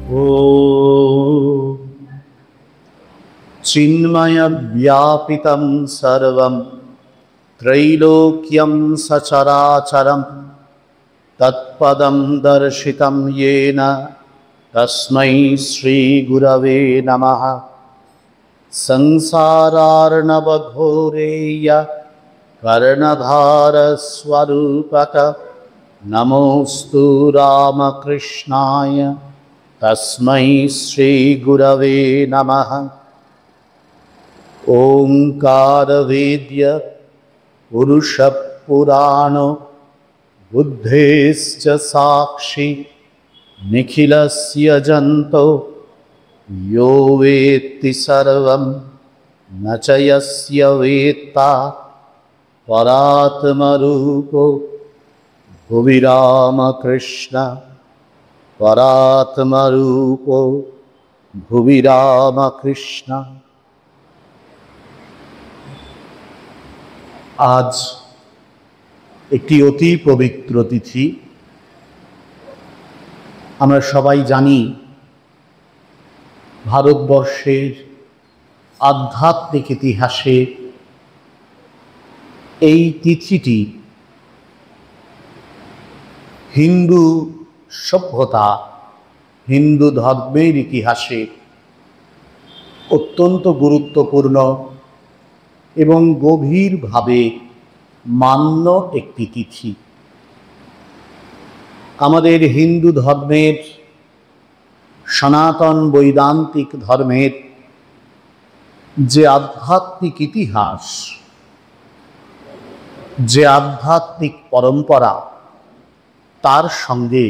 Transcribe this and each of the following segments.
ॐ चिन्मयव्यापितं सर्वं त्रैलोक्यं सचराचरं तत्पदं दर्शितं येन तस्मै श्रीगुरवे नमः। संसारार्णवघोरेय कर्णधारस्वरूपक नमोऽस्तु रामकृष्णाय तस्मै श्रीगुरवे नमः। ओंकारवेद्य पुरुषपुराणो बुद्धेश्च साक्षी निखिलस्य जन्तो यो वेत्ति सर्वं न च यस्य वेत्ता परात्मरूपो भुवि रामकृष्ण परात्मरूपो भुवि रामकृष्ण। आज একটি অতি পবিত্র তিথি। আমরা সবাই জানি ভারতবর্ষের আধ্যাত্মিক ইতিহাসে এই তিথিটি হিন্দু সভ্যতা, হিন্দু ধর্মের ইতিহাসে অত্যন্ত গুরুত্বপূর্ণ এবং গভীরভাবে মান্য একটি তিথি। আমাদের হিন্দু ধর্মের, সনাতন বৈদান্তিক ধর্মের যে আধ্যাত্মিক ইতিহাস, যে আধ্যাত্মিক পরম্পরা, তার সঙ্গে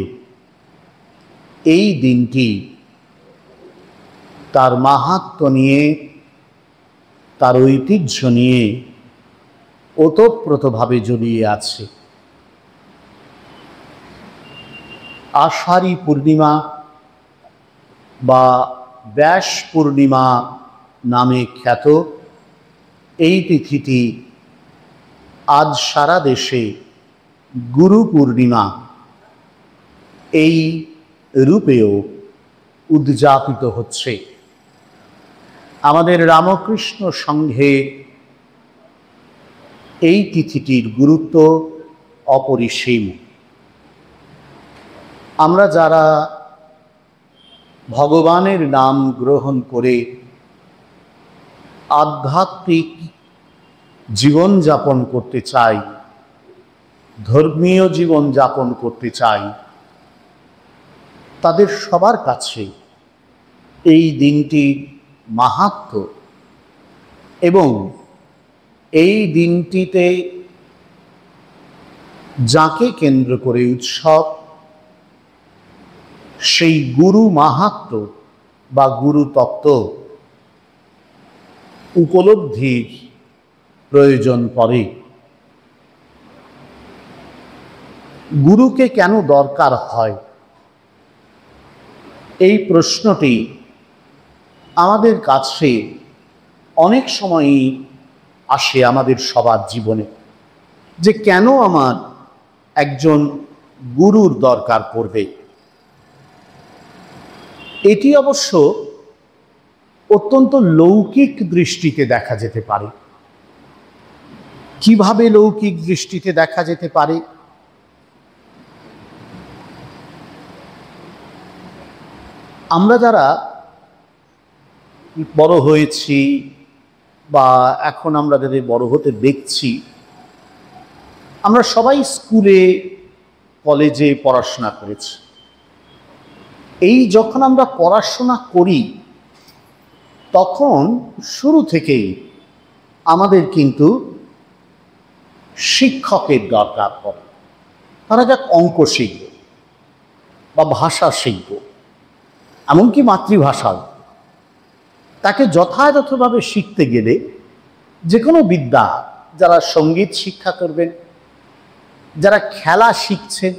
এই দিনটি তার মাহাত্ম্য নিয়ে, তার ঐতিহ্য নিয়ে ওতপ্রোতভাবে জড়িয়ে আছে। আষাঢ়ী পূর্ণিমা বা ব্যাস পূর্ণিমা নামে খ্যাত এই তিথিটি আজ সারা দেশে গুরু পূর্ণিমা এই রূপেও উদযাপিত হচ্ছে। আমাদের রামকৃষ্ণ সংঘে এই তিথিটির গুরুত্ব অপরিসীম। আমরা যারা ভগবানের নাম গ্রহণ করে আধ্যাত্মিক জীবনযাপন করতে চাই, ধর্মীয় জীবনযাপন করতে চাই, তাদের সবার কাছে এই দিনটির মাহাত্ম্য এবং এই দিনটিতে যাকে কেন্দ্র করে উৎসব, সেই গুরু মাহাত্ম্য বা গুরু তত্ত্ব উপলব্ধির প্রয়োজন পড়ে। গুরুকে কেন দরকার হয়, এই প্রশ্নটি আমাদের কাছে অনেক সময়ই আসে আমাদের সবার জীবনে, যে কেন আমার একজন গুরুর দরকার পড়বে। এটি অবশ্য অত্যন্ত লৌকিক দৃষ্টিতে দেখা যেতে পারে। কিভাবে লৌকিক দৃষ্টিতে দেখা যেতে পারে? আমরা যারা বড় হয়েছি বা এখন আমরা যাদের বড় হতে দেখছি, আমরা সবাই স্কুলে কলেজে পড়াশোনা করেছি। এই যখন আমরা পড়াশোনা করি তখন শুরু থেকেই আমাদের কিন্তু শিক্ষকের দরকার পড়ে। তারা যাক অঙ্ক শিখব বা ভাষা শিখব, এমনকি মাতৃভাষাও, তাকে যথাযথভাবে শিখতে গেলে যে কোনো বিদ্যা, যারা সঙ্গীত শিক্ষা করবেন, যারা খেলা শিখছেন,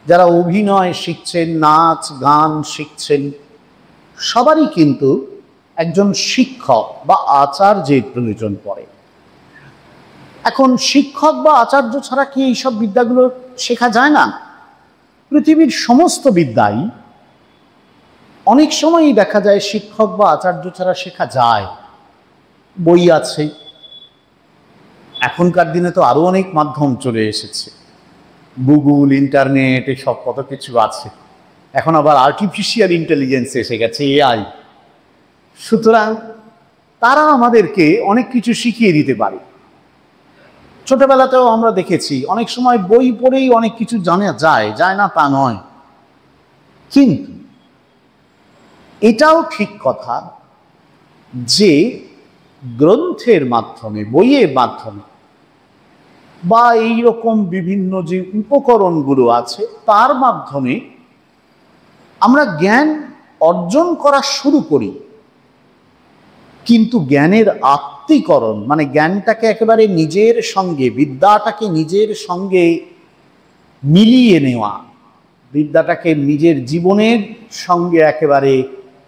যারা অভিনয় শিখছেন, নাচ গান শিখছেন, সবারই কিন্তু একজন শিক্ষক বা আচার্যের প্রয়োজন পড়ে। এখন শিক্ষক বা আচার্য ছাড়া কি এইসব বিদ্যাগুলো শেখা যায় না? পৃথিবীর সমস্ত বিদ্যাই অনেক সময়ই দেখা যায় শিক্ষক বা আচার্য ছাড়া শেখা যায়। বই আছে, এখনকার দিনে তো আরো অনেক মাধ্যম চলে এসেছে, গুগল, ইন্টারনেট, এসব কত কিছু আছে। এখন আবার আর্টিফিশিয়াল ইন্টেলিজেন্স এসে গেছে, এআই। সুতরাং তারা আমাদেরকে অনেক কিছু শিখিয়ে দিতে পারে। ছোটবেলাতেও আমরা দেখেছি অনেক সময় বই পড়েই অনেক কিছু জানা যায়, যায় না তা নয়। কিন্তু এটাও ঠিক কথা যে গ্রন্থের মাধ্যমে, বইয়ের মাধ্যমে বা এই রকম বিভিন্ন যে উপকরণগুলো আছে তার মাধ্যমে আমরা জ্ঞান অর্জন করা শুরু করি। কিন্তু জ্ঞানের আত্মীকরণ মানে জ্ঞানটাকে একেবারে নিজের সঙ্গে, বিদ্যাটাকে নিজের সঙ্গে মিলিয়ে নেওয়া, বিদ্যাটাকে নিজের জীবনের সঙ্গে একেবারে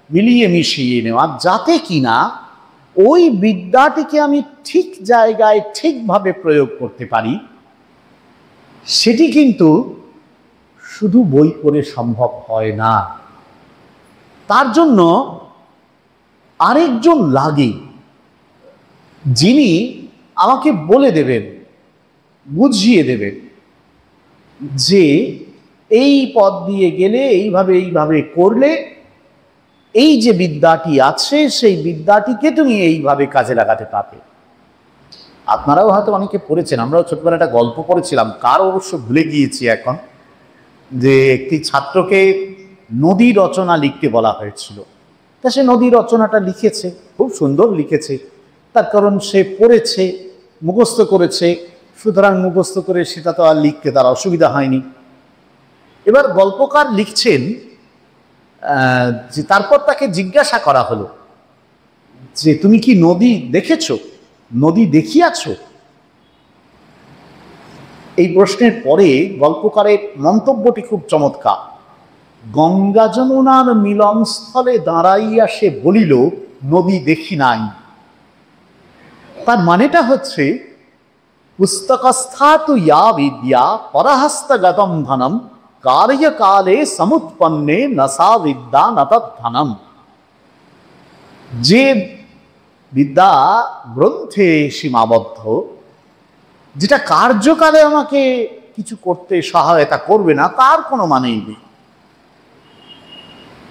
মিলিয়ে মিশিয়ে নেওয়া, যাতে কিনা ওই বিদ্যাটিকে আমি ঠিক জায়গায় ঠিকভাবে প্রয়োগ করতে পারি, সেটি কিন্তু শুধু বই পড়ে সম্ভব হয় না। তার জন্য আরেকজন লাগে, যিনি আমাকে বলে দেবেন, বুঝিয়ে দেবেন যে এই পথ দিয়ে গেলে, এইভাবে এইভাবে করলে এই যে বিদ্যাটি আছে সেই বিদ্যাটিকে তুমি এইভাবে কাজে লাগাতে পারবে। আপনারাও হয়তো অনেকে পড়েছেন, আমরাও ছোটবেলায় একটা গল্প পড়েছিলাম, কার অবশ্য ভুলে গিয়েছি এখন, যে একটি ছাত্রকে নদী রচনা লিখতে বলা হয়েছিল। তা সে নদী রচনাটা লিখেছে, খুব সুন্দর লিখেছে, তার কারণ সে পড়েছে, মুখস্থ করেছে, সুতরাং মুখস্থ করে সেটা তো আর লিখতে তার অসুবিধা হয়নি। এবার গল্পকার লিখছেন যে তারপর তাকে জিজ্ঞাসা করা হলো যে তুমি কি নদী দেখেছো, নদী দেখিয়াছো? এই প্রশ্নের পরে গল্পকারের মন্তব্যটি খুব চমৎকার। গঙ্গা যমুনার মিলনস্থলে দাঁড়াইয়া সে বলিল নদী দেখি নাই। তার মানেটা হচ্ছে পুস্তকস্থাতু ইয়া বিদ্যা পরহস্তগতম ধনম কার্যকালে সমুৎপন্নে নসা বিদ্যা নতধনম। যে বিদ্যা গ্রন্থে সীমাবদ্ধ, যেটা কার্যকালে আমাকে কিছু করতে সহায়তা করবে না, তার কোনো মানেই নেই।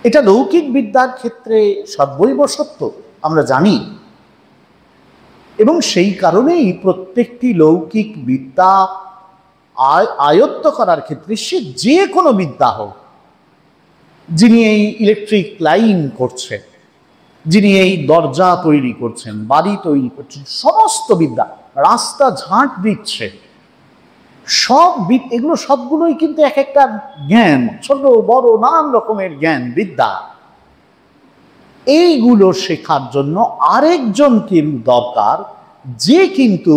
এটা লৌকিক বিদ্যার ক্ষেত্রে সর্বৈব সত্য, আমরা জানি। এবং সেই কারণেই প্রত্যেকটি লৌকিক বিদ্যা আয়ত্ত করার ক্ষেত্রে, সে যে কোনো বিদ্যা হোক, যিনি এই ইলেকট্রিক লাইন করছেন, যিনি এই দরজা তৈরি করছেন, বাড়ি তৈরি করছেন, সমস্ত বিদ্যা, রাস্তা ঝাঁট দিচ্ছে, সব এগুলো সবগুলোই কিন্তু এক একটা জ্ঞান, ছোট বড় নানান রকমের জ্ঞান, বিদ্যা। এইগুলো শেখার জন্য আরেকজন কিন্তু দরকার, যে কিন্তু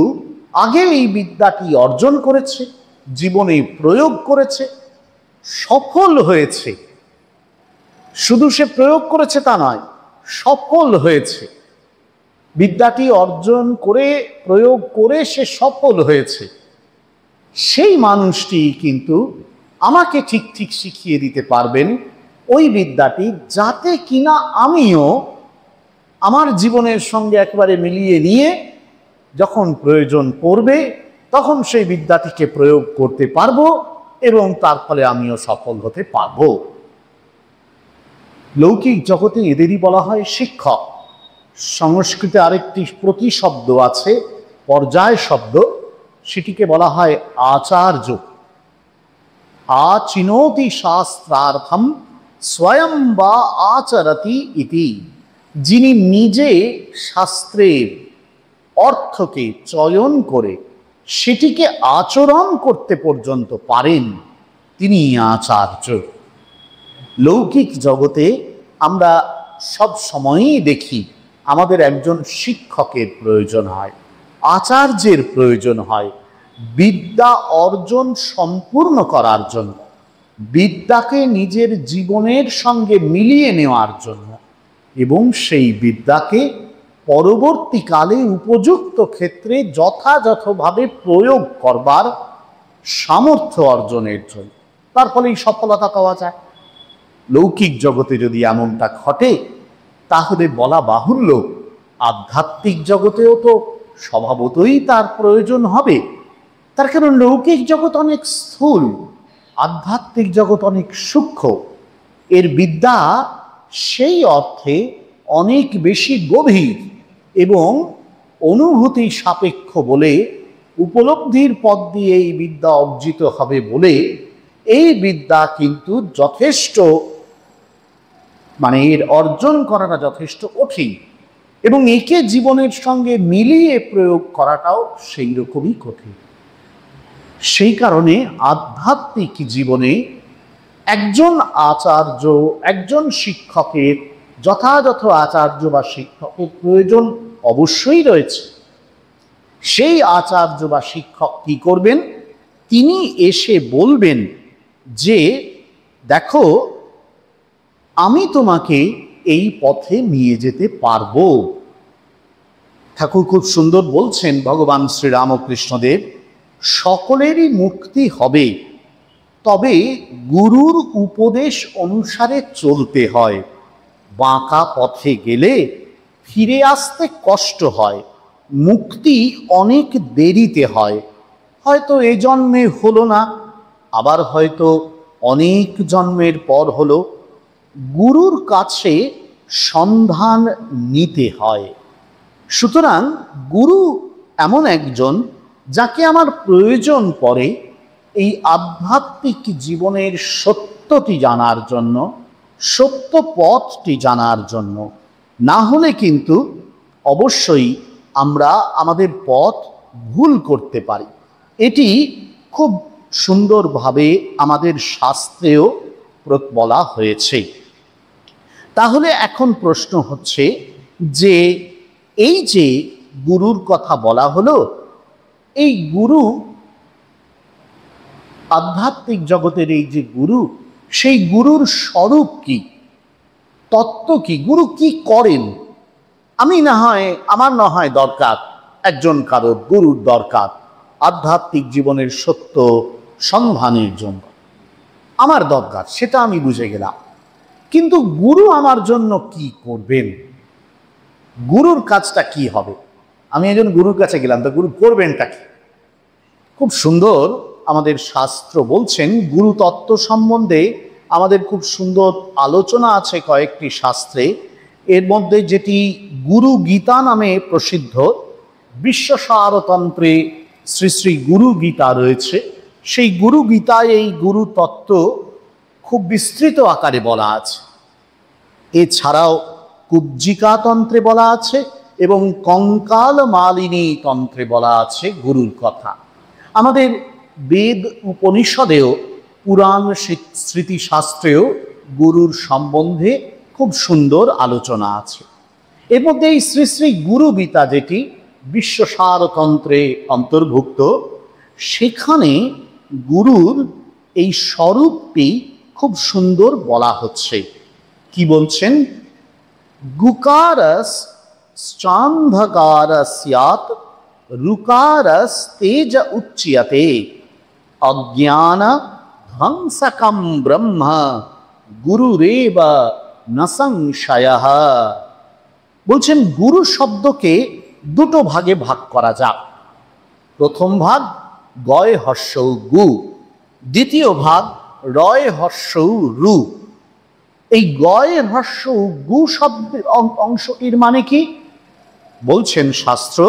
আগে এই বিদ্যাটি অর্জন করেছে, জীবনে প্রয়োগ করেছে, সফল হয়েছে। শুধু সে প্রয়োগ করেছে তা নয়, সফল হয়েছে। বিদ্যাটি অর্জন করে, প্রয়োগ করে সে সফল হয়েছে। সেই মানুষটি কিন্তু আমাকে ঠিক ঠিক শিখিয়ে দিতে পারবেন ওই বিদ্যাটি, যাতে কিনা আমিও আমার জীবনের সঙ্গে একবারে মিলিয়ে নিয়ে যখন প্রয়োজন পড়বে তখন সেই বিদ্যাটিকে প্রয়োগ করতে পারবো এবং তার ফলে আমিও সফল হতে পারবো। লৌকিক জগতে এদেরই বলা হয় শিক্ষক। সংস্কৃতে আরেকটি প্রতিশব্দ আছে, পর্যায় শব্দ, সেটিকে বলা হয় আচার্য। আচিনোতি শাস্ত্রার্থম স্বয়ং বা আচরতি ইতি। যিনি নিজে শাস্ত্রের অর্থকে চয়ন করে সেটিকে আচরণ করতে পর্যন্ত পারেন, তিনি আচার্য। লৌকিক জগতে আমরা সব সময়ই দেখি আমাদের একজন শিক্ষকের প্রয়োজন হয়, আচার্যের প্রয়োজন হয়, বিদ্যা অর্জন সম্পূর্ণ করার জন্য, বিদ্যাকে নিজের জীবনের সঙ্গে মিলিয়ে নেওয়ার জন্য এবং সেই বিদ্যাকে পরবর্তীকালে উপযুক্ত ক্ষেত্রে যথাযথভাবে প্রয়োগ করবার সামর্থ্য অর্জনের জন্য। তার ফলেই সফলতা পাওয়া যায়। লৌকিক জগতে যদি এমনটা ঘটে, তাহলে বলা বাহুল্য আধ্যাত্মিক জগতেও তো স্বভাবতই তার প্রয়োজন হবে। তার কারণ লৌকিক জগৎ অনেক স্থূল, আধ্যাত্মিক জগৎ অনেক সূক্ষ্ম। এর বিদ্যা সেই অর্থে অনেক বেশি গভীর এবং অনুভূতি সাপেক্ষ বলে, উপলব্ধির পথ দিয়ে এই বিদ্যা অর্জিত হবে বলে এই বিদ্যা কিন্তু যথেষ্ট, এর অর্জন করাটা যথেষ্ট কঠিন, এবং একে জীবনের সঙ্গে মিলিয়ে প্রয়োগ করাটাও সেই রকমই কঠিন। সেই কারণে আধ্যাত্মিক জীবনে একজন আচার্য, একজন শিক্ষকের, যথাযথ আচার্য বা শিক্ষকের প্রয়োজন অবশ্যই রয়েছে। সেই আচার্য বা শিক্ষক কি করবেন? তিনি এসে বলবেন যে দেখো, আমি তোমাকে এই পথে নিয়ে যেতে পারবো। ঠাকুর খুব সুন্দর বলছেন, ভগবান শ্রীরামকৃষ্ণদেব, সকলেরই মুক্তি হবে, তবে গুরুর উপদেশ অনুসারে চলতে হয়। বাঁকা পথে গেলে ফিরে আসতে কষ্ট হয়, মুক্তি অনেক দেরিতে হয়। হয়তো এ জন্মে হলো না, আবার হয়তো অনেক জন্মের পর হলো। গুরুর কাছে সন্ধান নিতে হয়। সুতরাং গুরু এমন একজন যাকে আমার প্রয়োজন পড়ে এই আধ্যাত্মিক জীবনের সত্যটি জানার জন্য, সত্য পথটি জানার জন্য। না হলে কিন্তু অবশ্যই আমরা আমাদের পথ ভুল করতে পারি। এটি খুব সুন্দরভাবে আমাদের শাস্ত্রেও বলা হয়েছে। তাহলে এখন প্রশ্ন হচ্ছে যে এই যে গুরুর কথা বলা হলো, এই গুরু, আধ্যাত্মিক জগতের এই যে গুরু, সেই গুরুর স্বরূপ কি, তত্ত্ব কি, গুরু কি করেন? আমার না হয় দরকার একজন কারোর গুরুর দরকার আধ্যাত্মিক জীবনের সত্য সন্ধানের জন্য, আমার দরকার, সেটা আমি বুঝে গেলাম। কিন্তু গুরু আমার জন্য কি করবেন? গুরুর কাজটা কি হবে? আমি একজন গুরুর কাছে গেলাম, তো গুরু করবেনটা কি? খুব সুন্দর আমাদের শাস্ত্র বলছেন, গুরু তত্ত্ব সম্বন্ধে আমাদের খুব সুন্দর আলোচনা আছে কয়েকটি শাস্ত্রে। এর মধ্যে যেটি গুরু গীতা নামে প্রসিদ্ধ, বিশ্বসারতন্ত্রে শ্রী শ্রী গুরু গীতা রয়েছে। সেই গুরু গীতায় এই গুরু তত্ত্ব খুব বিস্তৃত আকারে বলা আছে। এছাড়াও কুব্জিকা তন্ত্রে বলা আছে এবং কঙ্কাল মালিনী তন্ত্রে বলা আছে গুরুর কথা। আমাদের বেদ উপনিষদেও, পুরাণ স্মৃতিশাস্ত্রেও গুরুর সম্বন্ধে খুব সুন্দর আলোচনা আছে। এর মধ্যে এই শ্রী শ্রী গুরু গীতা, যেটি বিশ্বসারতন্ত্রে অন্তর্ভুক্ত, সেখানে গুরুর এই স্বরূপটি খুব সুন্দর বলা হচ্ছে। কি বলছেন? গুকারস চান্ধকারস্যাৎ রুকারস তেজ উচ্যতে অজ্ঞান ধ্বংসকম ব্রহ্ম গুরুরেব ন সংশয়ঃ। বলছেন গুরু শব্দকে দুটো ভাগে ভাগ করা যাক। প্রথম ভাগ গয় হর্ষৌ গু, দ্বিতীয় ভাগ রয় হর্ষৌ রু। এই গয় হর্ষৌ গু শব্দের অংশটির মানে কি? বলছেন শাস্ত্র,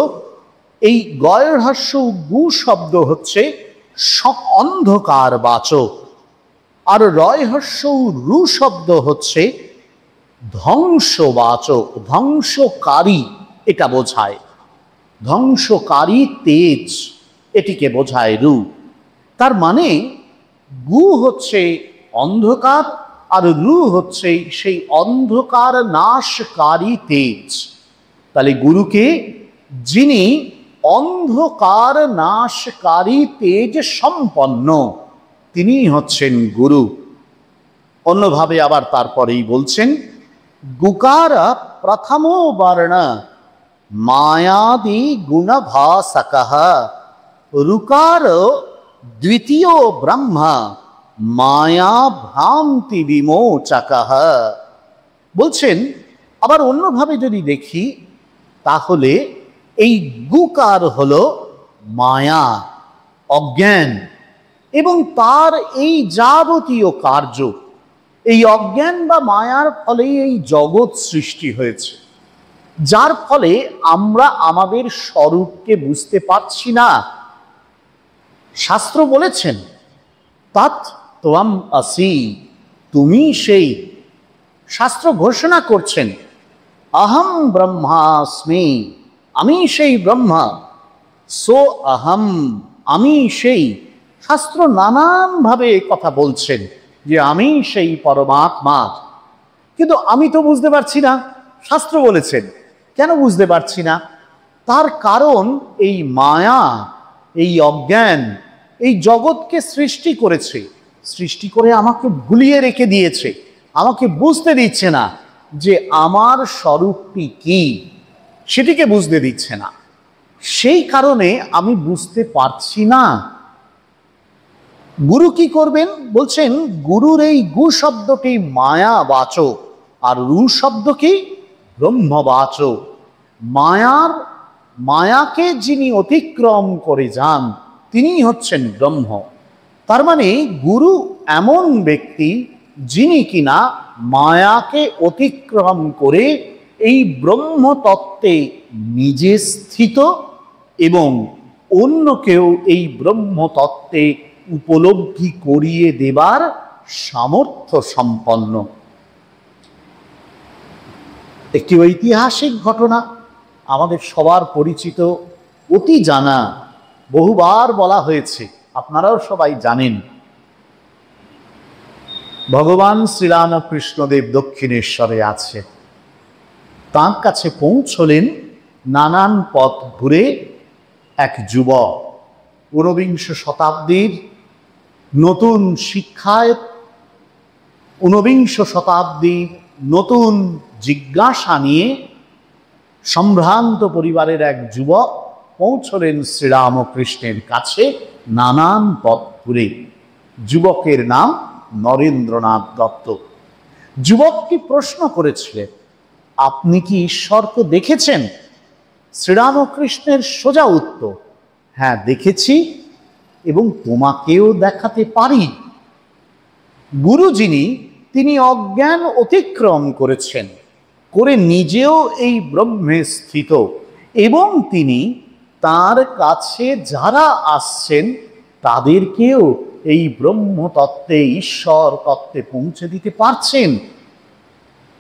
এই গয় হর্ষৌ গু শব্দ হচ্ছে অন্ধকার বাচক, আর রয় হর্ষৌ রু শব্দ হচ্ছে ধ্বংসবাচক, ধ্বংসকারী, এটা বোঝায়। ধ্বংসকারী তেজ, এটিকে বোঝায় রু। তার মানে গু হচ্ছে অন্ধকার, আর রু হচ্ছে সেই অন্ধকার নাশকারী তেজ। তাহলে গুরুকে, যিনি অন্ধকার নাশকারী তেজ সম্পন্ন, তিনি হচ্ছেন গুরু। অন্যভাবে আবার তারপরেই বলছেন, গুকার প্রথমো বর্ণ মায়াদি গুণভাসকঃ রুকার দ্বিতীয় ব্রহ্ম মায়া ভ্রান্তি বিমোচকঃ। বলছেন আবার অন্যভাবে যদি দেখি তাহলে এই গুকার হলো মায়া, অজ্ঞান, এবং তার এই যাবতীয় কার্য, এই অজ্ঞান বা মায়ার ফলেই এই জগৎ সৃষ্টি হয়েছে, যার ফলে আমরা আমাদের স্বরূপকে বুঝতে পারছি না। শাস্ত্র বলেছেন তৎ ত্বম আসি, তুমি সেই। শাস্ত্র ঘোষণা করছেন অহম ব্রহ্মাস্মি, আমি সেই ব্রহ্মা। সো অহম, আমি সেই। শাস্ত্র নানানভাবে কথা বলছেন যে আমি সেই পরমাত্মা, কিন্তু আমি তো বুঝতে পারছি না। শাস্ত্র বলেছেন কেন বুঝতে পারছি না? তার কারণ এই মায়া, এই অজ্ঞান এই জগৎকে সৃষ্টি করেছে, সৃষ্টি করে আমাকে ভুলিয়ে রেখে দিয়েছে, আমাকে বুঝতে দিচ্ছে না যে আমার স্বরূপটি কি, সেটিকে বুঝতে দিচ্ছে না। সেই কারণে আমি বুঝতে পারছি না। গুরু কি করবেন? বলছেন গুরুর এই গু শব্দটি মায়াবাচক, আর রু শব্দ কি? ব্রহ্মবাচক। মায়াকে যিনি অতিক্রম করে যান তিনি হচ্ছেন ব্রহ্ম। তার মানে গুরু এমন ব্যক্তি যিনি কিনা মায়াকে অতিক্রম করে এই ব্রহ্ম তত্ত্বে নিজে স্থিত এবং অন্যকেও এই ব্রহ্ম তত্ত্বে উপলব্ধি করিয়ে দেবার সামর্থ্য সম্পন্ন। একটি ঐতিহাসিক ঘটনা, আমাদের সবার পরিচিত, অতি জানা, বহুবার বলা হয়েছে, আপনারাও সবাই জানেন। ভগবান শ্রীরামকৃষ্ণদেব দক্ষিণেশ্বরে আছে, তাঁর কাছে পৌঁছলেন নানান পথ ঘুরে এক যুবক। ঊনবিংশ শতাব্দীর নতুন শিক্ষায়, ঊনবিংশ শতাব্দীর নতুন জিজ্ঞাসা নিয়ে সম্ভ্রান্ত পরিবারের এক যুবক পৌঁছলেন শ্রীরামকৃষ্ণের কাছে নানান পথ ঘুরে। যুবকের নাম নরেন্দ্রনাথ দত্ত। যুবকটি প্রশ্ন করেছিলেন, আপনি কি ঈশ্বরকে দেখেছেন? শ্রীরামকৃষ্ণের সোজা উত্তর, হ্যাঁ দেখেছি এবং তোমাকেও দেখাতে পারি। গুরু যিনি, তিনি অজ্ঞান অতিক্রম করেছেন, করে নিজেও এই ব্রহ্মে স্থিত, এবং তিনি তার কাছে যারা আসছেন তাদেরকেও এই ব্রহ্ম তত্ত্বে, ঈশ্বর তত্ত্বে পৌঁছে দিতে পারছেন।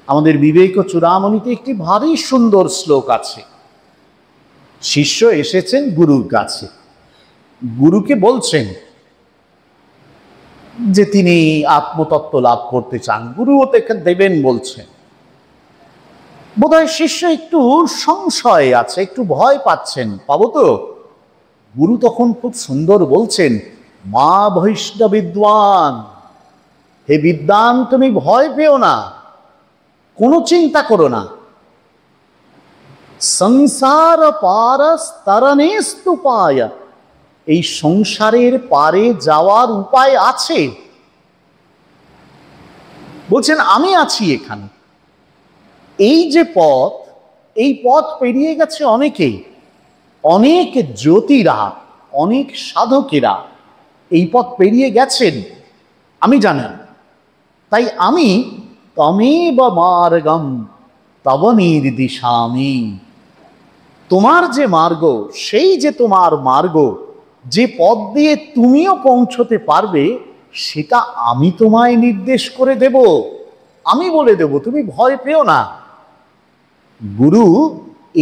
আমাদের বিবেক চূড়ামণিতে একটি ভারী সুন্দর শ্লোক আছে। শিষ্য এসেছেন গুরুর কাছে, গুরুকে বলছেন যে তিনি আত্মতত্ত্ব লাভ করতে চান, গুরুও দেবেন বলছেন। বোধহয় শিষ্য একটু সংশয়ে আছে, একটু ভয় পাচ্ছেন, পাবো তো? গুরু তখন খুব সুন্দর বলছেন, মা বৈষ্ণব বিদ্বান, হে বিদ্বান তুমি ভয় পেও না, কোনো চিন্তা করো না। সংসার পারস তরণেস্তুপায়, এই সংসারের পারে যাওয়ার উপায় আছে। বলছেন আমি আছি এখানে। এই যে পথ, এই পথ পেরিয়ে গেছে অনেকেই, অনেক জ্যোতিরা, অনেক সাধকেরা এই পথ পেরিয়ে গেছেন, আমি জানি। তাই আমি তমেব মার্গম তব নির্দিশামি, তোমার যে মার্গ, সেই যে তোমার মার্গ, যে পথ দিয়ে তুমিও পৌঁছতে পারবে, সেটা আমি তোমায় নির্দেশ করে দেব, আমি বলে দেব, তুমি ভয় পেও না। গুরু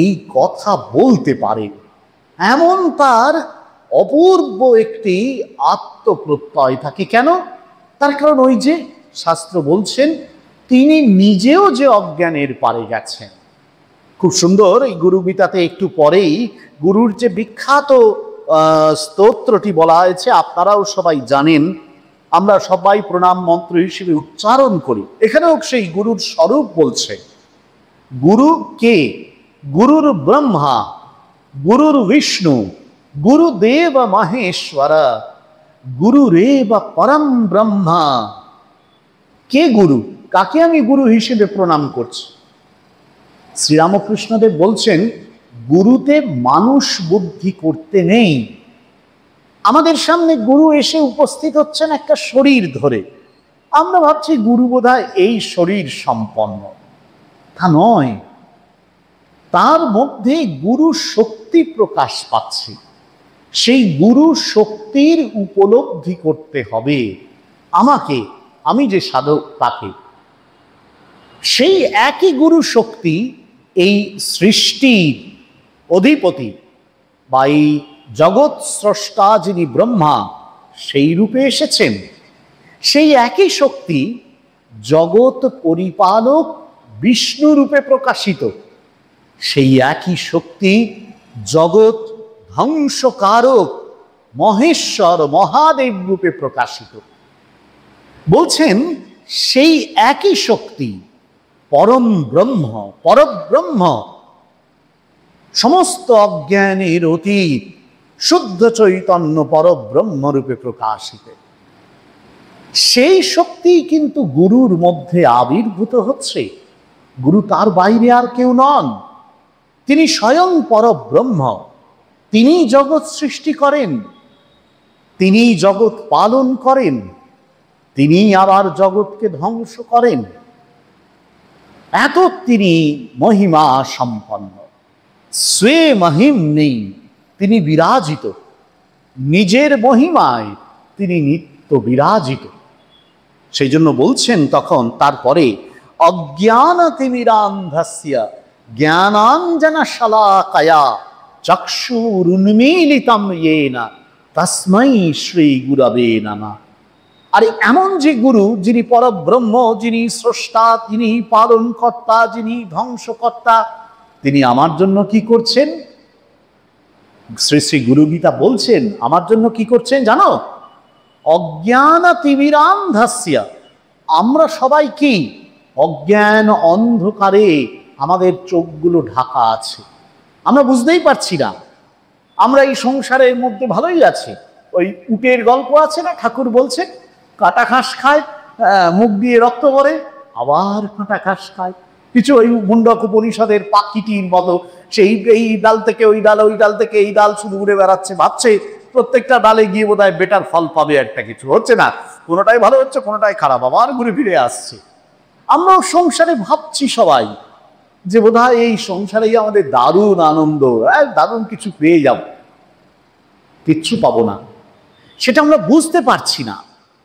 এই কথা বলতে পারে, এমন তার অপূর্ব একটি আত্মপ্রত্যয় থাকে। কেন? তার কারণ ওই যে শাস্ত্র বলছেন তিনি নিজেও যে অজ্ঞানের পারে গেছেন। খুব সুন্দর, এই গুরু গীতাতে একটু পরেই গুরুর যে বিখ্যাত স্তোত্রটি বলা হয়েছে, আপনারাও সবাই জানেন, আমরা সবাই প্রণাম মন্ত্র হিসেবে উচ্চারণ করি। এখানেও সেই গুরুর স্বরূপ বলছে। গুরু কে? গুরুর ব্রহ্মা, গুরুর বিষ্ণু, গুরুদেব মহেশ্বর, গুরু রে বা পরম ব্রহ্মা। কে গুরু? কাকে আমি গুরু হিসেবে প্রণাম করছি? শ্রীরামকৃষ্ণদেব বলছেন, গুরুতে মানুষ বুদ্ধি করতে নেই। আমাদের সামনে গুরু এসে উপস্থিত হচ্ছেন একটা শরীর ধরে। আমরা ভাবছি গুরু বোধহয় এই শরীর সম্পন্ন। তা নয়, তার মধ্যে গুরু শক্তি প্রকাশ পাচ্ছে। সেই গুরু শক্তির উপলব্ধি করতে হবে আমাকে, আমি যে সাধক তাকে। সেই একই গুরু শক্তি এই সৃষ্টির অধিপতি বা এই জগৎ স্রষ্টা যিনি ব্রহ্মা, সেই রূপে এসেছেন। সেই একই শক্তি জগৎ পরিপালক বিষ্ণু রূপে প্রকাশিত। সেই একই শক্তি জগৎ ধ্বংসকারক মহেশ্বর মহাদেব রূপে প্রকাশিত। বলছেন সেই একই শক্তি পরম ব্রহ্ম, পরব্রহ্ম, সমস্ত অজ্ঞানের অতীত শুদ্ধ চৈতন্য পরব্রহ্ম রূপে প্রকাশিত। সেই শক্তি কিন্তু গুরুর মধ্যে আবির্ভূত হচ্ছে। গুরু তার বাইরে আর কেউ নন, তিনি স্বয়ং পরব্রহ্ম। তিনি জগৎ সৃষ্টি করেন, তিনি জগৎ পালন করেন, তিনি আবার জগৎকে ধ্বংস করেন। এত তিনি মহিমা সম্পন্ন। স্বে মহিম নেই, তিনি বিরাজিত। নিজের মহিমায় তিনি নিত্য বিরাজিত। সেই জন্য বলছেন তখন তারপরে, অজ্ঞানতিমিরান্ধস্য জ্ঞানাঞ্জনা শলাকায়া চক্ষুরুন্মীলিতম येन তস্मै শ্রী গুরবে নমঃ। আর এমন যে গুরু, যিনি পরব্রহ্ম, যিনি স্রষ্টা, যিনি পালনকর্তা, যিনি ধ্বংসকর্তা, তিনি আমার জন্য কি করছেন? শ্রী শ্রী গুরু গীতা বলছেন আমার জন্য কি করছেন জানো? অজ্ঞানতিমিরান্ধস্য। আমরা সবাই কি? অজ্ঞান অন্ধকারে আমাদের চোখগুলো ঢাকা আছে, আমরা বুঝতেই পারছি না। আমরা এই সংসারের মধ্যে ভালোই আছি। ওই উটের গল্প আছে না, ঠাকুর বলছে, কাটা ঘাস খায়, মুখ দিয়ে রক্ত পড়ে, আবার কাটা ঘাস খায়। কিছু ওই মুন্ডক উপনিষদের পাখিটির মতো সেই এই ডাল থেকে ওই ডাল, ওই ডাল থেকে এই ডাল শুধু উড়ে বেড়াচ্ছে, ভাবছে প্রত্যেকটা ডালে গিয়ে বোধহয় বেটার ফল পাবে। একটা কিছু হচ্ছে না, কোনোটাই ভালো হচ্ছে, কোনোটাই খারাপ, আবার ঘুরে ফিরে আসছে। আমরাও সংসারে ভাবছি সবাই যে বোধহয় এই সংসারেই আমাদের দারুণ আনন্দ, দারুণ কিছু পেয়ে যাব। কিচ্ছু পাবো না, সেটা আমরা বুঝতে পারছি না।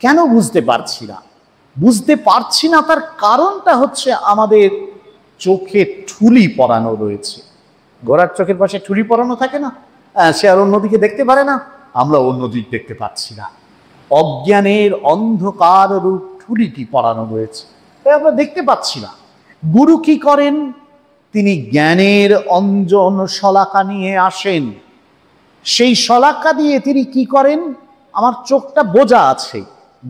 কেন বুঝতে পারছি না? বুঝতে পারছি না তার কারণটা হচ্ছে আমাদের চোখে ঠুলি পরানো রয়েছে। ঘোড়ার চোখের পাশে ঠুলি পরানো থাকে না, সে আর অন্যদিকে দেখতে পারে না, আমরা অন্যদিক দেখতে পাচ্ছি না। অজ্ঞানের অন্ধকার রূপ ঠুলিটি পরানো রয়েছে, তাই আমরা দেখতে পাচ্ছি না। গুরু কি করেন? তিনি জ্ঞানের অঞ্জন শলাকা নিয়ে আসেন। সেই শলাকা দিয়ে তিনি কি করেন? আমার চোখটা বোঝা আছে,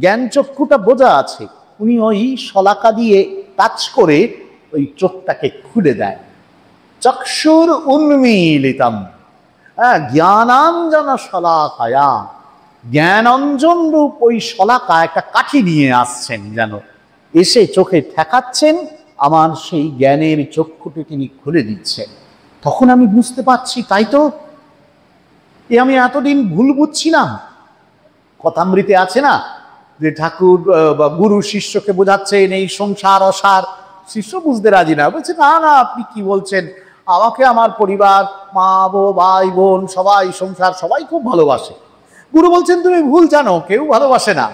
জ্ঞান চক্ষুটা বোঝা আছে, উনি ওই শলাকা দিয়ে টাচ করে ওই চোখটাকে খুলে দেয়। চক্ষুর উন্মীলিতম, জ্ঞানাঞ্জন শলাকায়া। জ্ঞান অঞ্জন রূপ ওই শলাকা একটা কাঠি নিয়ে আসছেন, যেন এসে চোখে ঠেকাচ্ছেন, আমার সেই জ্ঞানের চক্ষুটি তিনি খুলে দিচ্ছেন। তখন আমি বুঝতে পারছি, তাই তো, এ আমি এতদিন ভুল বুঝছিলাম। কথামৃতে আছে না যে ঠাকুর বা গুরু শিষ্যকে বোঝাচ্ছেন এই সংসার অসার। শিষ্য বুঝতে রাজি না, বলছে না না, আপনি কি বলছেন? আমাকে আমার পরিবার, মা ভাই বোন সবাই, সংসার সবাই খুব ভালোবাসে। গুরু বলছেন তুমি ভুল জানো, কেউ ভালোবাসে না।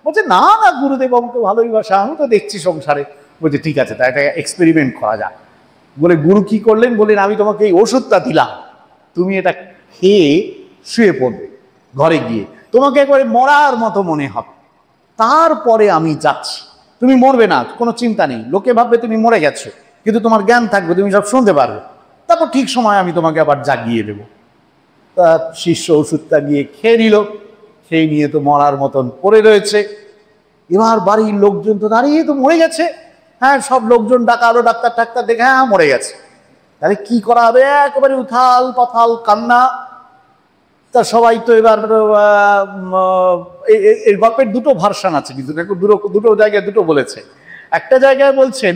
বলছে না না, গুরুদেব আমাকে ভালোই বাসে, আমি তো দেখছি সংসারে। বলছে ঠিক আছে, তাই এটা এক্সপেরিমেন্ট করা যাক। বলে গুরু কি করলেন? বললেন আমি তোমাকে এই ওষুধটা দিলাম, তুমি এটা খেয়ে শুয়ে পড়বে ঘরে গিয়ে, তোমাকে একবারে মরার মতো মনে হবে। তারপরে আমি যাচ্ছি, তুমি মরবে না, কোনো চিন্তা নেই। লোকে ভাববে তুমি মরে গেছো, কিন্তু তোমার জ্ঞান থাকবে, তুমি সব শুনতে পারবে। তারপর ঠিক সময় আমি তোমাকে আবার জাগিয়ে দেবো। তা শিষ্য ওষুধটা গিয়ে খেয়ে নিল, খেয়ে নিয়ে তো মরার মতন পড়ে রয়েছে। এবার বাড়ির লোকজন তো দাঁড়িয়ে, তো মরে গেছে। হ্যাঁ, সব লোকজন ডাকা আলো, ডাক্তার টাক্তার দেখে, হ্যাঁ মরে গেছে। তাহলে কি করা হবে? একেবারে উথাল পাথাল কান্না। তা তা সবাই তো এবার এই গল্পের দুটো ভার্সান আছে, কিন্তু দুটো জায়গায় দুটো বলেছে। একটা জায়গায় বলছেন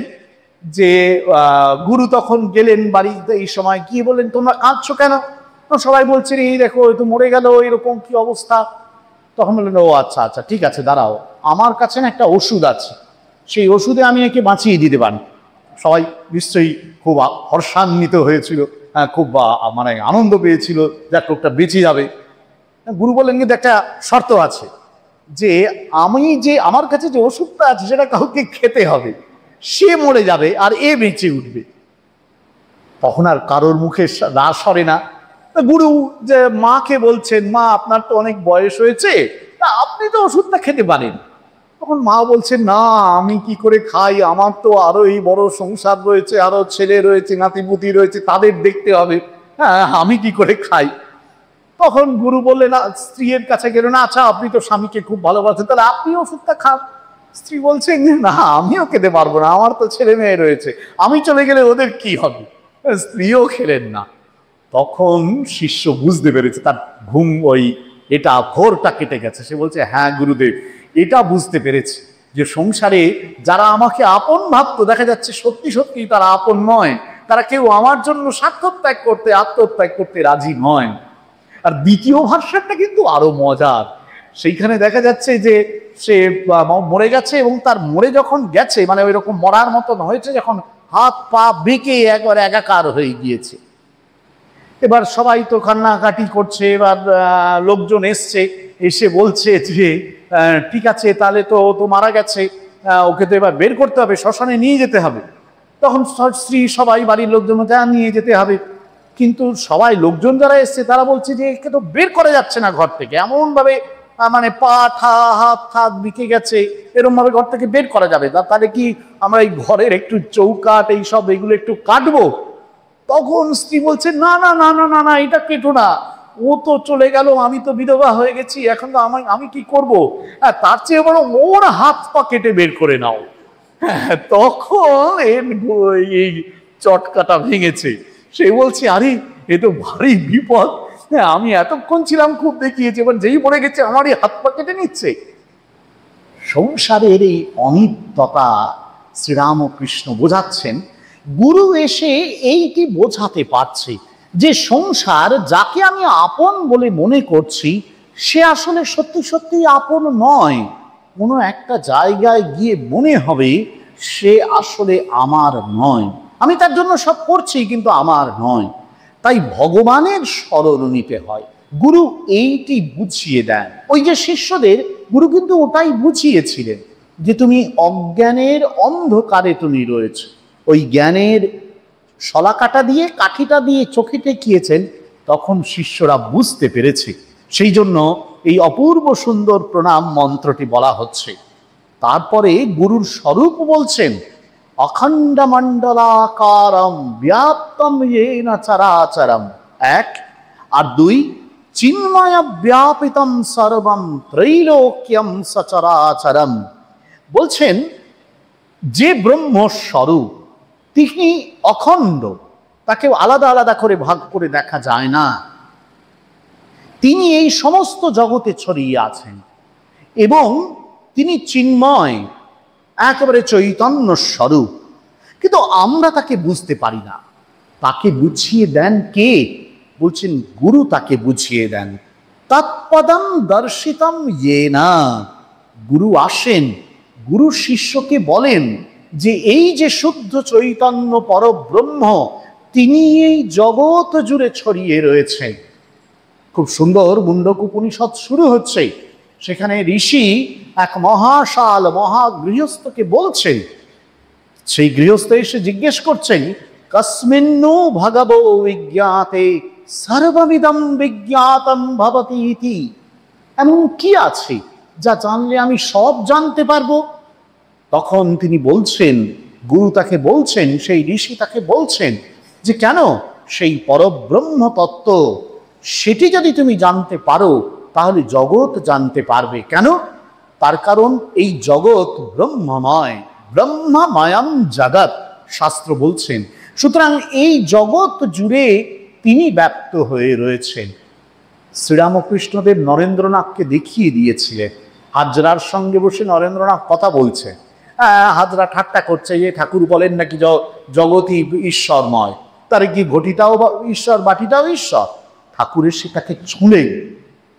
যে গুরু তখন গেলেন বাড়িতে, এই সময় গিয়ে বললেন তোমরা কাঁদছো কেন? তো সবাই বলছেন এই দেখো এ তো মরে গেল, এরকম কি অবস্থা। তখন বললেন ও আচ্ছা আচ্ছা ঠিক আছে দাঁড়াও, আমার কাছে না একটা ওষুধ আছে, সেই ওষুধে আমি একে বাঁচিয়ে দিতে পারি। সবাই নিশ্চয়ই খুব হর্ষান্বিত হয়েছিল, খুব মানে আনন্দ পেয়েছিল, যাক লোকটা বেঁচে যাবে। গুরু বললেন কিন্তু একটা শর্ত আছে, যে আমি যে আমার কাছে যে ওষুধটা আছে সেটা কাউকে খেতে হবে, সে মরে যাবে আর এ বেঁচে উঠবে। তখন আর কারোর মুখে না সরে না। গুরু যে মাকে বলছেন, মা আপনার তো অনেক বয়স হয়েছে, তা আপনি তো ওষুধটা খেতে পারেন। তখন মা বলছেন না আমি কি করে খাই, আমার তো আরো এই বড় সংসার রয়েছে, আরো ছেলে রয়েছে, নাতিপুতি রয়েছে, তাদের দেখতে হবে, হ্যাঁ আমি কি করে খাই। তখন গুরু বললেন, স্ত্রীর কাছে গেলেন, আচ্ছা আপনি তো স্বামীকে খুব ভালোবাসেন, তাহলে আপনি ওষুধটা খান। স্ত্রী বলছেন না আমিও খেতে পারবো না, আমার তো ছেলে মেয়ে রয়েছে, আমি চলে গেলে ওদের কি হবে। স্ত্রীও খেলেন না। তখন শিষ্য বুঝতে পেরেছে তার ঘুম এটা ঘোরটা কেটে গেছে। সে বলছে হ্যাঁ গুরুদেব, এটা বুঝতে পেরেছি যে সংসারে যারা আমাকে আপন ভাবতো, দেখা যাচ্ছে সত্যি সত্যি তারা আপন নয়, তারা কেউ আমার জন্য স্বার্থত্যাগ করতে, আত্মত্যাগ করতে রাজি নয়। আর দ্বিতীয় ভার্সানটা কিন্তু আরো মজার। সেইখানে দেখা যাচ্ছে যে সে মরে গেছে, এবং তার মরে যখন গেছে মানে ওই রকম মরার মতন হয়েছে, যখন হাত পা বেঁকে একবার একাকার হয়ে গিয়েছে। এবার সবাই তো কান্নাকাটি করছে, এবার লোকজন এসছে, এসে বলছে যে ঠিক আছে তাহলে তো ও তো মারা গেছে, ওকে তো এবার বের করতে হবে, শ্মশানে নিয়ে যেতে হবে। তখন স্ত্রী সবাই বাড়ির লোকজন নিয়ে যেতে হবে, কিন্তু সবাই লোকজন যারা এসছে তারা বলছে যে একে তো বের করা যাচ্ছে না ঘর থেকে, এমন ভাবে মানে পা হাত হাত বিকে গেছে, এরকম ভাবে ঘর থেকে বের করা যাবে না, তাহলে কি আমরা এই ঘরের একটু চৌকাট এইসব এগুলো একটু কাটবো। তখন স্ত্রী বলছে না না না না না না এটা কেটো না, ও তো চলে গেল, আমি তো বিধবা হয়ে গেছি, এখন তো আমি কি করবো, তার চেয়ে বড় ওর হাত পা কেটে বের করে নাও। তখন এই চটকাটা ভেঙেছে। সে বলছে আরে এ তো ভারী বিপদ, আমি এতক্ষণ ছিলাম খুব দেখিয়েছি, এবার যেই পড়ে গেছে আমারই হাত পা কেটে নিচ্ছে। সংসারের এই অনিত্যতা শ্রীরামকৃষ্ণ বোঝাচ্ছেন। গুরু এসে এইটি বোঝাতে পারছে যে সংসার যাকে আমি আপন বলে মনে করছি সে আসলে সত্যি সত্যি আপন নয়। কোনো একটা জায়গায় গিয়ে মনে হবে সে আসলে আমার নয়, আমি তার জন্য সব করছি কিন্তু আমার নয়। তাই ভগবানের শরণ নিতে হয়। গুরু এইটি বুঝিয়ে দেন। ওই যে শিষ্যদের গুরু কিন্তু ওটাই বুঝিয়েছিলেন যে তুমি অজ্ঞানের অন্ধকারে তুমি রয়েছে। ওই জ্ঞানের শলাকাটা দিয়ে কাঠিটা দিয়ে চোখে ঠেকিয়েছেন, তখন শিষ্যরা বুঝতে পেরেছে। সেই জন্য এই অপূর্ব সুন্দর প্রণাম মন্ত্রটি বলা হচ্ছে। তারপরে গুরুর স্বরূপ বলছেন অখণ্ড মণ্ডলাকারম ব্যাপ্তম येन চরাচরম, এক। আর দুই, চিন্ময় ব্যাপিতম সর্বম ত্রৈলোক্যম সচরাচরম। বলছেন যে ব্রহ্মস্বরূপ তিনি অখণ্ড, তাকে আলাদা আলাদা করে ভাগ করে দেখা যায় না, তিনি এই সমস্ত জগতে ছড়িয়ে আছেন এবং তিনি চিন্ময়, একেবারে চৈতন্য স্বরূপ। কিন্তু আমরা তাকে বুঝতে পারি না। তাকে বুঝিয়ে দেন কে? বলছেন গুরু তাকে বুঝিয়ে দেন। তৎপদম দর্শিতম येना, গুরু আসেন, গুরু শিষ্যকে বলেন যে এই যে শুদ্ধ চৈতন্য পরব্রহ্ম তিনি এই জগৎ জুড়ে ছড়িয়ে রয়েছেন। খুব সুন্দর মুন্ডক উপনিষদ শুরু হচ্ছে, সেখানে ঋষি এক মহাশাল মহাগৃহস্থকে বলছেন। সেই গৃহস্থ এসে জিজ্ঞেস করছেন কস্মিন্নু ভগবো বিজ্ঞাতে সর্বমিদম বিজ্ঞাতম ভবতি ইতি, এমন কি আছে যা জানলে আমি সব জানতে পারবো? তখন তিনি বলছেন, গুরু তাকে বলছেন, সেই ঋষি তাকে বলছেন যে কেন, সেই পরব্রহ্ম তত্ত্ব সেটি যদি তুমি জানতে পারো তাহলে জগৎ জানতে পারবে। কেন? তার কারণ এই জগৎ ব্রহ্মময়, ব্রহ্মময়ম জগৎ শাস্ত্র বলছেন। সুতরাং এই জগৎ জুড়ে তিনি ব্যপ্ত হয়ে রয়েছেন। শ্রীরামকৃষ্ণদেব নরেন্দ্রনাথকে দেখিয়ে দিয়েছিলেন। হাজরার সঙ্গে বসে নরেন্দ্রনাথ কথা বলছে, হাজরা ঠাট্টা করছে যে ঠাকুর বলেন নাকি জগৎই ঈশ্বরময়, তার কি ঘটিটাও ঈশ্বর, বাটিটাও ঈশ্বর। ঠাকুরের সেটাকে ছুঁলে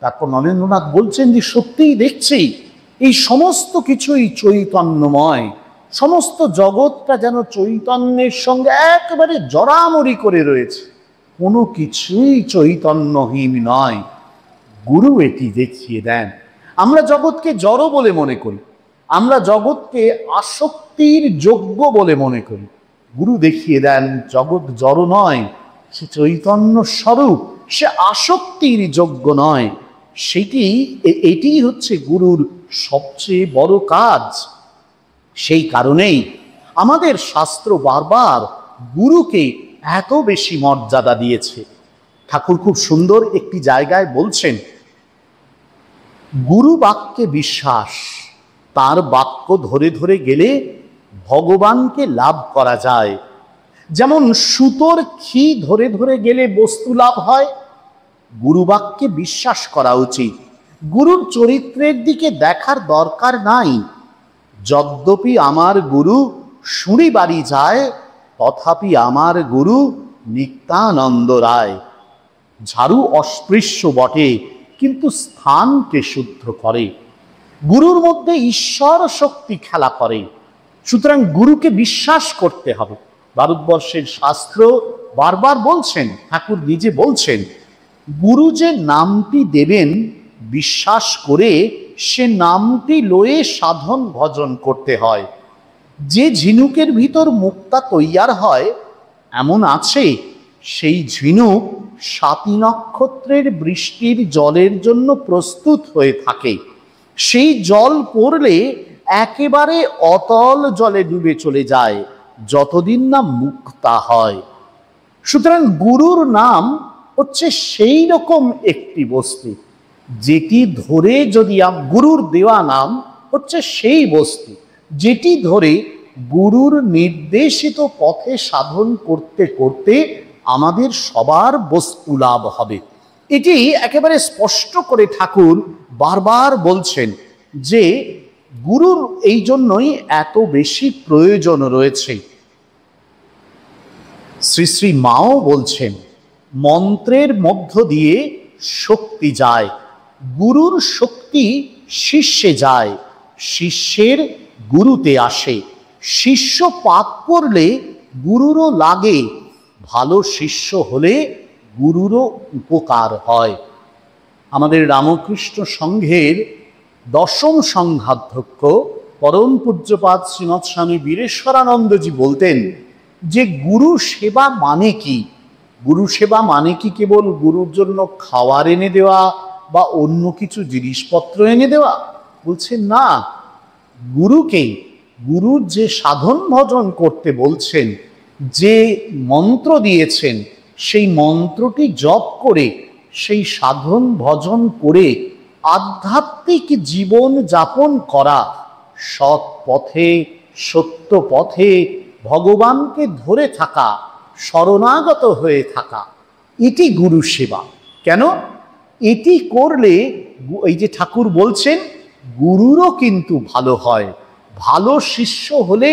তারপর নরেন্দ্রনাথ বলছেন যে সত্যিই দেখছি এই সমস্ত কিছুই চৈতন্যময়, সমস্ত জগৎটা যেন চৈতন্যের সঙ্গে একেবারে জড়ামড়ি করে রয়েছে, কোনো কিছুই চৈতন্যহীন নয়। গুরু এটি দেখিয়ে দেন। আমরা জগৎকে জড় বলে মনে করি, আমরা জগৎকে আসক্তির যোগ্য বলে মনে করি। গুরু দেখিয়ে দেন জগৎ জড় নয়, সে চৈতন্য স্বরূপ, সে আসক্তির যোগ্য নয়। এটি হচ্ছে গুরুর সবচেয়ে বড় কাজ। সেই কারণেই আমাদের শাস্ত্র বারবার গুরুকে এত বেশি মর্যাদা দিয়েছে। ঠাকুর খুব সুন্দর একটি জায়গায় বলছেন, গুরু বাক্যে বিশ্বাস, তার বাক্য ধরে ধরে গেলে ভগবানকে লাভ করা যায়। যেমন সুতোর খি ধরে ধরে গেলে বস্তু লাভ হয়, গুরু বাক্যে বিশ্বাস করা উচিত। গুরুর চরিত্রের দিকে দেখার দরকার নাই। যদ্যপি আমার গুরু শুঁড়ি বাড়ি যায়, তথাপি আমার গুরু নিত্যানন্দ রায়। ঝাড়ু অস্পৃশ্য বটে, কিন্তু স্থানকে শুদ্ধ করে। গুরুর মধ্যে ঈশ্বর শক্তি খেলা করে। সুতরাং গুরুকে বিশ্বাস করতে হবে। ভারতবর্ষের শাস্ত্র বারবার বলছেন, ঠাকুর নিজে বলছেন, গুরু যে নামটি দেবেন বিশ্বাস করে সে নামটি লয়ে সাধন ভজন করতে হয়। যে ঝিনুকের ভিতর মুক্তা তৈয়ার হয়, এমন আছে সেই ঝিনুক 7 নক্ষত্রের বৃষ্টির জলের জন্য প্রস্তুত হয়ে থাকে। সেই জল পড়লে একেবারে অতল জলে ডুবে চলে যায়, যতদিন না মুক্তা হয়। সুতরাং গুরুর নাম হচ্ছে সেই রকম একটি বস্তু যেটি ধরে যদি গুরুর দেওয়া নাম হচ্ছে সেই বস্তু যেটি ধরে গুরুর নির্দেশিত পথে সাধন করতে করতে আমাদের সবার বস্তু লাভ হবে। এটি একেবারে স্পষ্ট করে ঠাকুর বারবার বলছেন যে গুরুর এই জন্যই এত বেশি প্রয়োজন রয়েছে। শ্রী শ্রী মাও বলছেন, মন্ত্রের মধ্য দিয়ে শক্তি যায়, গুরুর শক্তি শিষ্যে যায়, শিষ্যের গুরুতে আসে। শিষ্য পাপ করলে গুরুরও লাগে, ভালো শিষ্য হলে গুরুরও উপকার হয়। আমাদের রামকৃষ্ণ সংঘের 10ম সংঘাধ্যক্ষ পরম পূজ্যপাদ শ্রীমৎ স্বামী বীরেশ্বরানন্দজি বলতেন যে গুরু সেবা মানে কি? গুরু সেবা মানে কি কেবল গুরুর জন্য খাবার এনে দেওয়া বা অন্য কিছু জিনিসপত্র এনে দেওয়া? বলছেন না, গুরুকে, গুরুর যে সাধন ভজন করতে বলছেন, যে মন্ত্র দিয়েছেন, সেই মন্ত্রটি জপ করে, সেই সাধন ভজন করে আধ্যাত্মিক জীবন যাপন করা, সৎ পথে, সত্য পথে ভগবানকে ধরে থাকা, শরণাগত হয়ে থাকা, এটি গুরু সেবা। কেন? এটি করলে এই যে ঠাকুর বলছেন গুরুরও কিন্তু ভালো হয়, ভালো শিষ্য হলে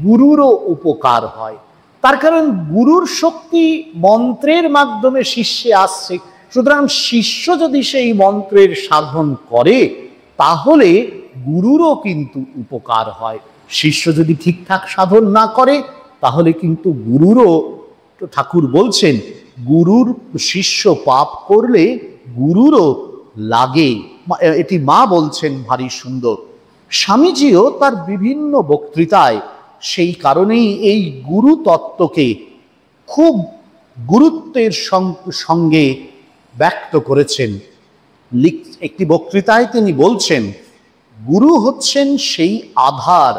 গুরুরও উপকার হয়। তার কারণ গুরুর শক্তি মন্ত্রের মাধ্যমে শিষ্যে আসছে। সুতরাং শিষ্য যদি সেই মন্ত্রের সাধন করে তাহলে গুরুরও কিন্তু উপকার হয়। শিষ্য যদি ঠিকঠাক সাধন না করে তাহলে কিন্তু গুরুরও, ঠাকুর বলছেন, গুরুর শিষ্য পাপ করলে গুরুরও লাগে। এটি মা বলছেন ভারী সুন্দর। স্বামীজিও তার বিভিন্ন বক্তৃতায় সেই কারণেই এই গুরু তত্ত্বকে খুব গুরুত্বের সঙ্গে ব্যক্ত করেছেন। একটি বক্তৃতায় তিনি বলছেন, গুরু হচ্ছেন সেই আধার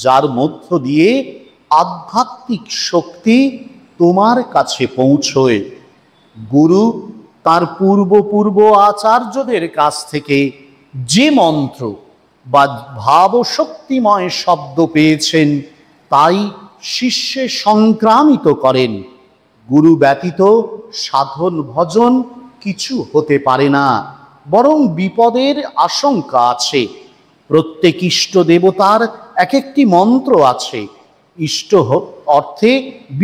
যার মধ্য দিয়ে আধ্যাত্মিক শক্তি তোমার কাছে পৌঁছয়। গুরু তার পূর্ব আচার্যদের কাছ থেকে যে মন্ত্র বা ভাবশক্তিময় শব্দ পেয়েছেন তাই শিষ্যে সংক্রামিত করেন। গুরু ব্যতীত সাধন ভজন কিছু হতে পারে না, বরং বিপদের আশঙ্কা আছে। প্রত্যেক ইষ্ট দেবতার এক একটি মন্ত্র আছে। ইষ্ট অর্থে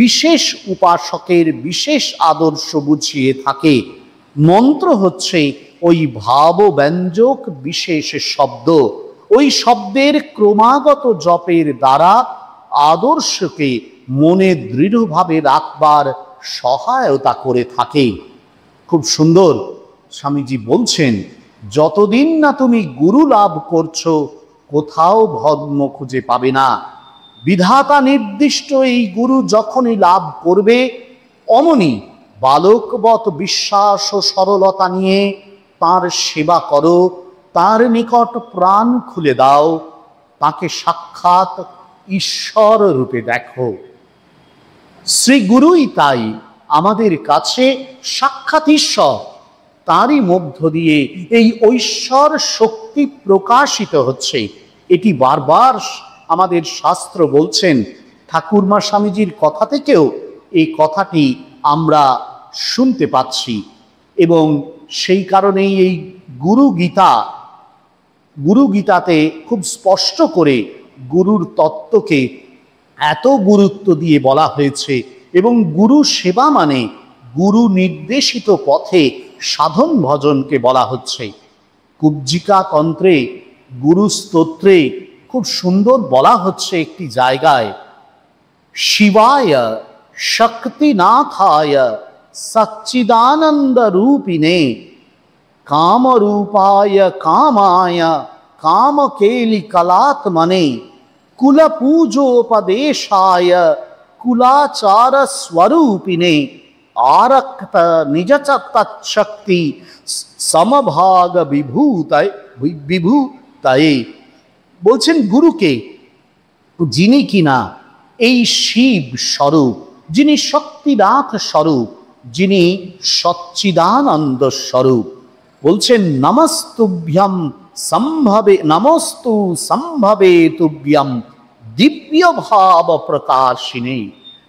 বিশেষ উপাসকের বিশেষ আদর্শ বুঝিয়ে থাকে। মন্ত্র হচ্ছে ওই ভাবব্যঞ্জক বিশেষ শব্দ। ওই শব্দের ক্রমাগত জপের দ্বারা আদর্শকে মনে দৃঢ়ভাবে রাখবার সহায়তা করে থাকে। খুব সুন্দর স্বামীজি বলছেন, যতদিন না তুমি গুরু লাভ করছো কোথাও ধর্ম খুঁজে পাবে না। বিধাতা নির্দিষ্ট এই গুরু যখনই লাভ করবে, অমনি বালকবৎ বিশ্বাস ও সরলতা নিয়ে তার সেবা করো, তার নিকট প্রাণ খুলে দাও, তাকে সাক্ষাৎ ঈশ্বর রূপে দেখো। শ্রী গুরুই তাই আমাদের কাছে সাক্ষাৎ ঈশ্বর। তারই মধ্য দিয়ে এই ঐশ্বর শক্তি প্রকাশিত হচ্ছে। এটি বারবার আমাদের শাস্ত্র বলছেন। ঠাকুরমা স্বামীজির কথা থেকেও এই কথাটি আমরা শুনতে পাচ্ছি, এবং সেই কারণেই এই গুরু গীতাতে খুব স্পষ্ট করে গুরুর তত্ত্বকে এত গুরুত্ব দিয়ে বলা হয়েছে। এবং গুরু সেবা মানে গুরু নির্দেশিত পথে সাধন ভজনকে বলা হচ্ছে। কুব্জিকা তন্ত্রে গুরু স্তোত্রে খুব সুন্দর বলা হচ্ছে একটি জায়গায়, শিবায় শক্তিনাথায় সচ্চিদানন্দ রূপিণে কামরূপায় কামায় কামকেলি কলাত্মনে কুলপূজোপদেশায় কুলাচার স্বরূপিণে আরক্ত নিজ তৎশক্তি সমভাগ বিভূতায়। বলছেন গুরুকে, যিনি কিনা এই শিব স্বরূপ, যিনি শক্তিনাথ স্বরূপ, যিনি সচ্চিদানন্দ স্বরূপ। বলছেন নমস্তুভ্যম সম্ভবে, নমস্তু সম্ভবে তুভ্যম দিব্য ভাব প্রকাশিনী।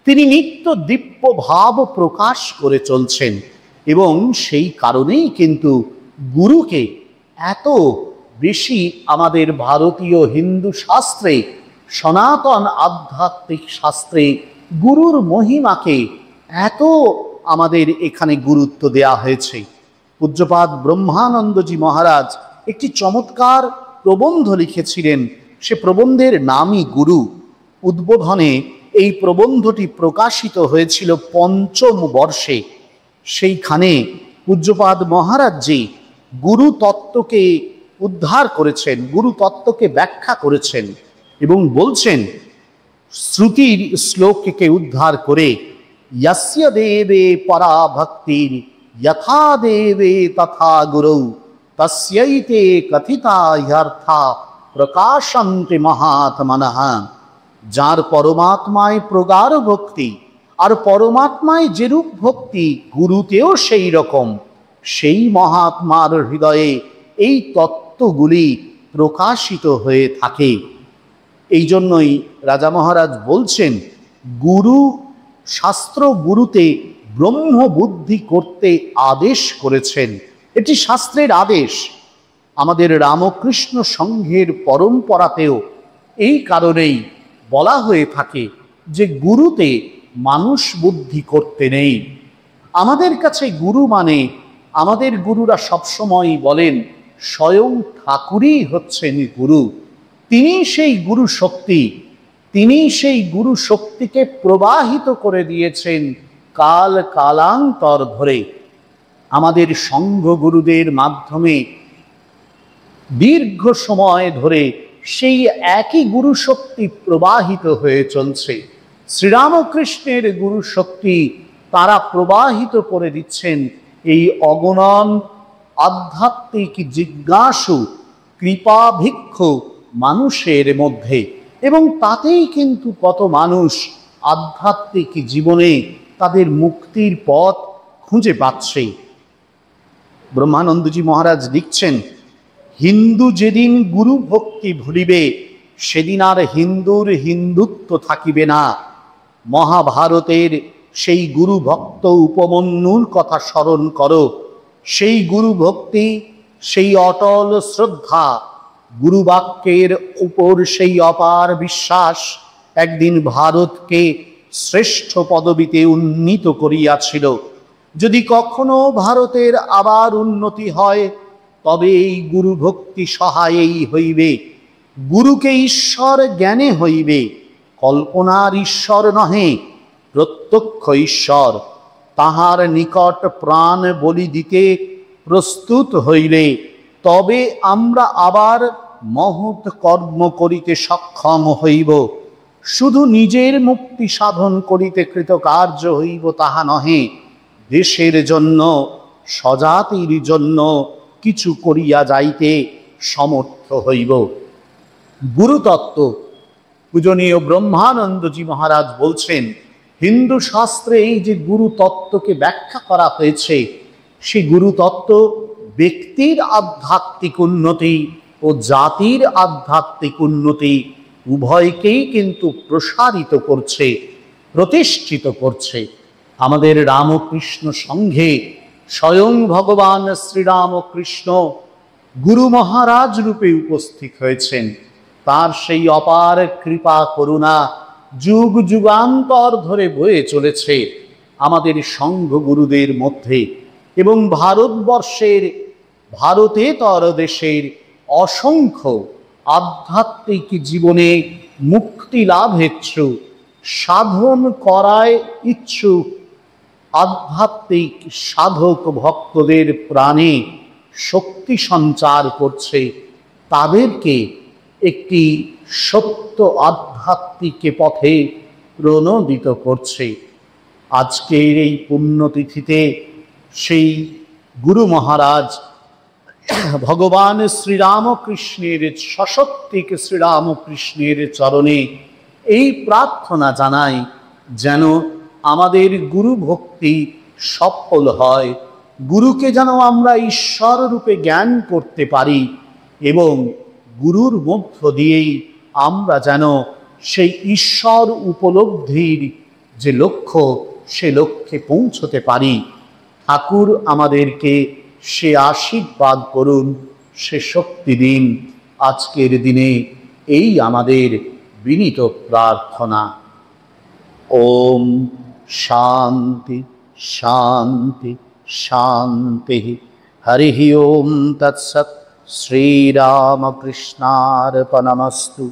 তিনি নিত্য দিব্য ভাব প্রকাশ করে চলছেন, এবং সেই কারণেই কিন্তু গুরুকে এত বেশি আমাদের ভারতীয় হিন্দু শাস্ত্রে, সনাতন আধ্যাত্মিক শাস্ত্রে গুরুর মহিমাকে এত আমাদের এখানে গুরুত্ব দেয়া হয়েছে। পূজ্যপাদ ব্রহ্মানন্দজি মহারাজ একটি চমৎকার প্রবন্ধ লিখেছিলেন। সে প্রবন্ধের নামই গুরু। উদ্বোধনে এই প্রবন্ধটি প্রকাশিত হয়েছিল ৫ম বর্ষে। সেইখানে পূজ্যপাদ মহারাজজি গুরু তত্ত্বকে উদ্ধার করেছেন, গুরু তত্ত্বকে ব্যাখ্যা করেছেন, এবং বলছেন শ্রুতির শ্লোককে উদ্ধার করে, यस्य देवे परा भक्तिर् यथा देवे तथा गुरौ तस्यैते कथिता ह्यर्था प्रकाशन्ते महात्मनः। যার পরমাত্মায় প্রগাঢ় ভক্তি, আর পরমাত্মায় যেরূপ ভক্তি গুরুতেও সেই রকম, সেই মহাত্মার হৃদয়ে এই তত্ত্বগুলি প্রকাশিত হয়ে থাকে। এই জন্যই রাজা মহারাজ বলছেন, গুরু শাস্ত্র গুরুতে ব্রহ্ম বুদ্ধি করতে আদেশ করেছেন। এটি শাস্ত্রের আদেশ। আমাদের রামকৃষ্ণ সংঘের পরম্পরাতেও এই কারণেই বলা হয়ে থাকে যে গুরুতে মানুষ বুদ্ধি করতে নেই। আমাদের কাছে গুরু মানে, আমাদের গুরুরা সবসময় বলেন স্বয়ং ঠাকুরই হচ্ছেন গুরু। তিনি সেই গুরু শক্তি, তিনি সেই গুরু শক্তিকে প্রবাহিত করে দিয়েছেন কাল কালান্তর ধরে। আমাদের সংঘ গুরুদের মাধ্যমে দীর্ঘ সময় ধরে সেই একই গুরু শক্তি প্রবাহিত হয়ে চলছে। শ্রীরামকৃষ্ণের গুরু শক্তি তারা প্রবাহিত করে দিচ্ছেন এই অগণন আধ্যাত্মিক জিজ্ঞাসু কৃপাভিক্ষু মানুষের মধ্যে, এবং তাতেই কিন্তু কত মানুষ আধ্যাত্মিক জীবনে তাদের মুক্তির পথ খুঁজে পাচ্ছে। ব্রহ্মানন্দজি মহারাজ লিখছেন, হিন্দু যেদিন গুরু ভক্তি ভুলিবে সেদিন আর হিন্দুর হিন্দুত্ব থাকিবে না। মহাভারতের সেই গুরু ভক্ত উপমন্যুর কথা স্মরণ করো। সেই গুরু ভক্তি, সেই অটল শ্রদ্ধা, গুরু বাক্যের উপর সেই অপার বিশ্বাস একদিন ভারতকে শ্রেষ্ঠ পদবীতে উন্নীত করিয়াছিল। যদি কখনো ভারতের আবার উন্নতি হয়, তবে এই গুরু ভক্তি সহায়ই হইবে। গুরুকে ঈশ্বর জ্ঞানে হইবে, কল্পনার ঈশ্বর নহে, প্রত্যক্ষ ঈশ্বর। তাহার নিকট প্রাণ বলি দিতে প্রস্তুত হইলে তবে আমরা আবার মহৎ কর্ম করিতে সক্ষম হইব। শুধু নিজের মুক্তি সাধন করিতে কৃতকার্য হইব তাহা নহে, দেশের জন্য, স্বজাতির জন্য কিছু করিয়া যাইতে সমর্থ হইব। গুরুতত্ত্ব পূজনীয় ব্রহ্মানন্দজি মহারাজ বলছেন, হিন্দু শাস্ত্রে এই যে গুরুতত্ত্বকে ব্যাখ্যা করা হয়েছে, সেই গুরুতত্ত্ব ব্যক্তির আধ্যাত্মিক উন্নতি ও জাতির আধ্যাত্মিক উন্নতি উভয়কেই কিন্তু প্রসারিত করছে, প্রতিষ্ঠিত করছে। আমাদের রামকৃষ্ণ সংঘে স্বয়ং ভগবান শ্রীরামকৃষ্ণ গুরু মহারাজ রূপে উপস্থিত হয়েছেন। তার সেই অপার কৃপা করুণা যুগ যুগান্তর ধরে বয়ে চলেছে আমাদের সংঘ গুরুদের মধ্যে, এবং ভারতবর্ষের, ভারতেতর দেশের অসংখ্য আধ্যাত্মিক জীবনে মুক্তি লাভেচ্ছুক, সাধন করায় ইচ্ছুক আধ্যাত্মিক সাধক ভক্তদের প্রাণে শক্তি সঞ্চার করছে, তাদেরকে একটি সত্য আধ্যাত্মিক পথে প্রণোদিত করছে। আজকের এই পুণ্যতিথিতে সেই গুরু মহারাজ ভগবান শ্রীরামকৃষ্ণের, সশক্তিক শ্রীরামকৃষ্ণের চরণে এই প্রার্থনা জানাই, যেন আমাদের গুরু ভক্তি সফল হয়, গুরুকে যেন আমরা ঈশ্বর রূপে জ্ঞান করতে পারি, এবং গুরুর মধ্য দিয়েই আমরা যেন সেই ঈশ্বর উপলব্ধির যে লক্ষ্য, সে লক্ষ্যে পৌঁছতে পারি। ঠাকুর আমাদেরকে সে আশীর্বাদ করুন, সে শক্তি দিন। আজকের দিনে এই আমাদের বিনীত প্রার্থনা। ওম শান্তি শান্তি শান্তি। হরি ওম তৎসৎ। শ্রীরামকৃষ্ণার্পণমস্তু।